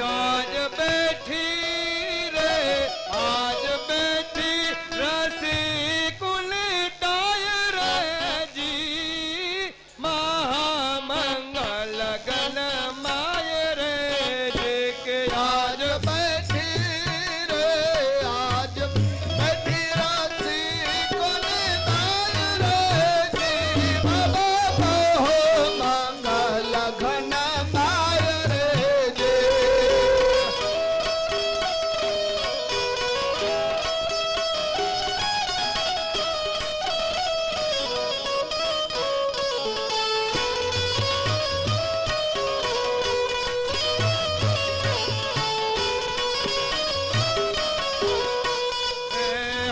आज बैठी रे आज बैठी रसी कुल डायर जी महामंगल गण माय रे जी के आज बैठी रे आज बैठी रसी कुल डायर जी बाबा हो मंगल घन माय रे जी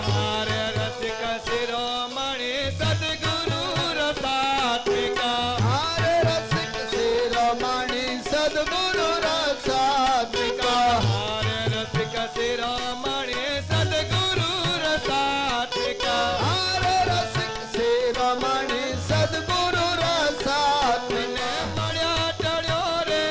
हारे रसिक शिरोमणि सद्गुरु रसात्मिका हारे रसिक शिरोमणि सद्गुरु रसात्मिका हारे रसिक शिरोमणि सद्गुरु रसात्मिका हारे रसिक शिरोमणि सद्गुरु रसात्मिका मळ्या टळ्यो रे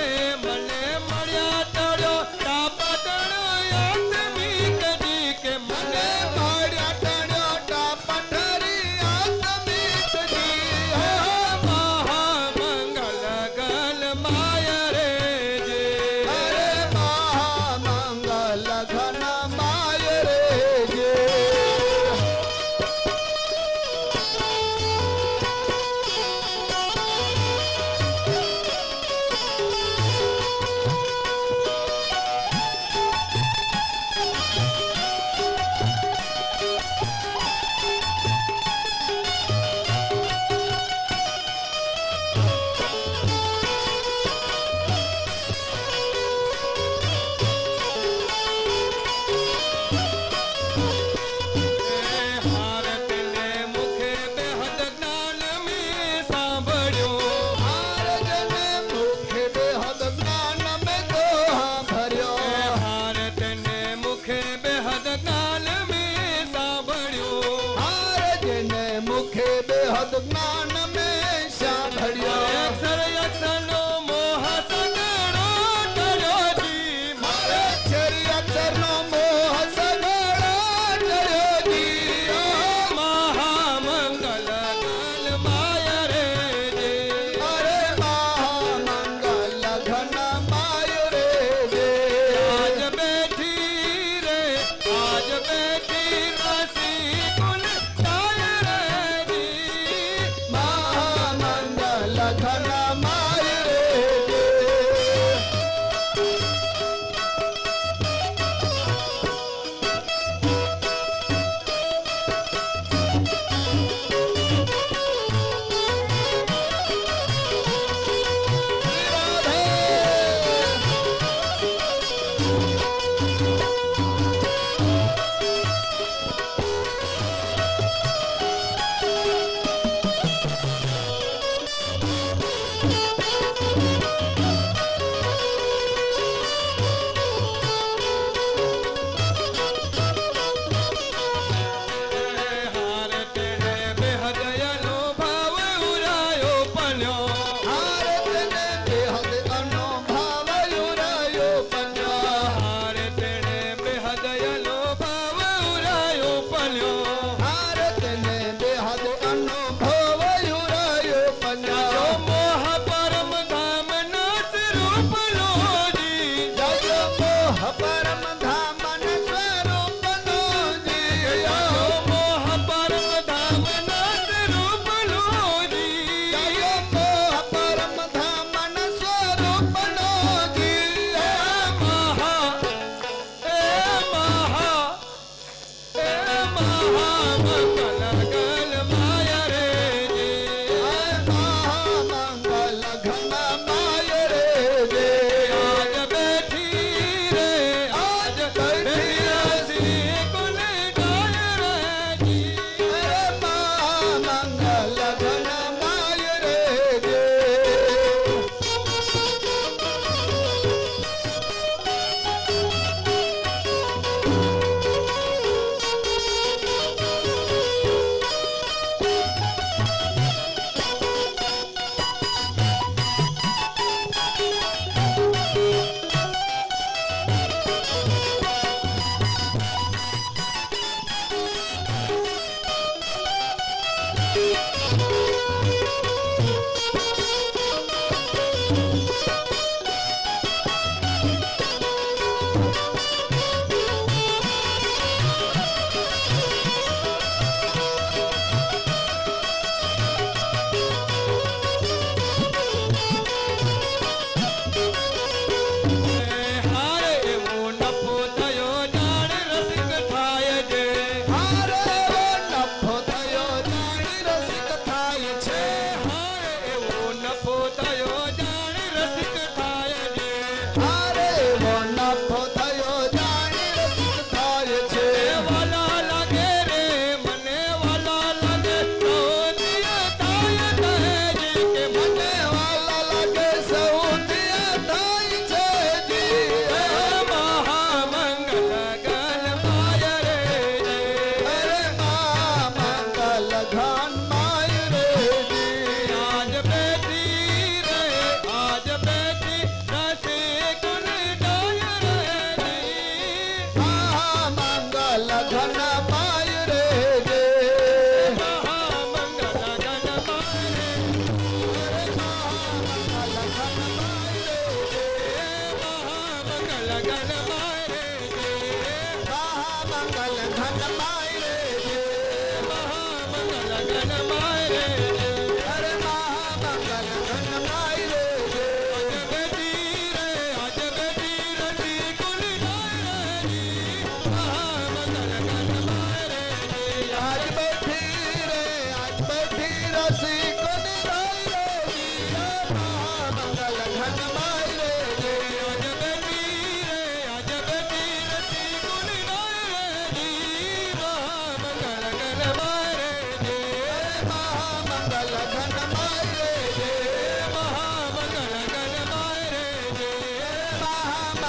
मने मळ्या टळ्यो टापटणो आत्मिक जी के मने मळ्या टळ्यो टापटरी आत्मिक जी महामंगल गल माय रे जी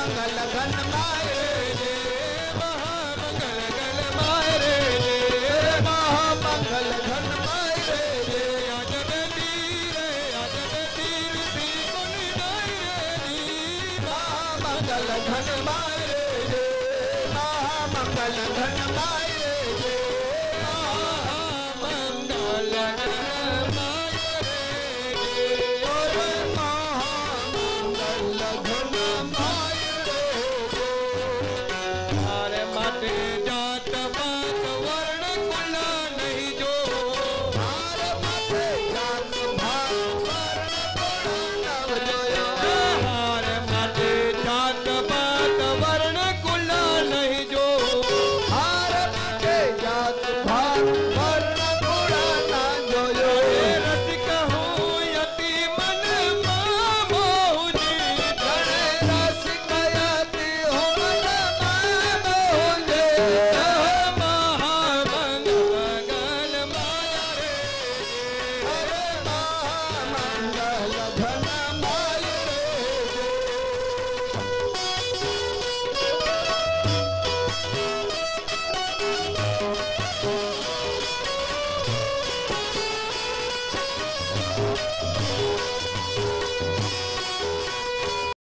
महामंगल घन मायरे रे महामंगल घन मायरे रे महामंगल घन मायरे रे अजब तीर सी कुन नायरे महामंगल घन मायरे रे महामंगल घन मायरे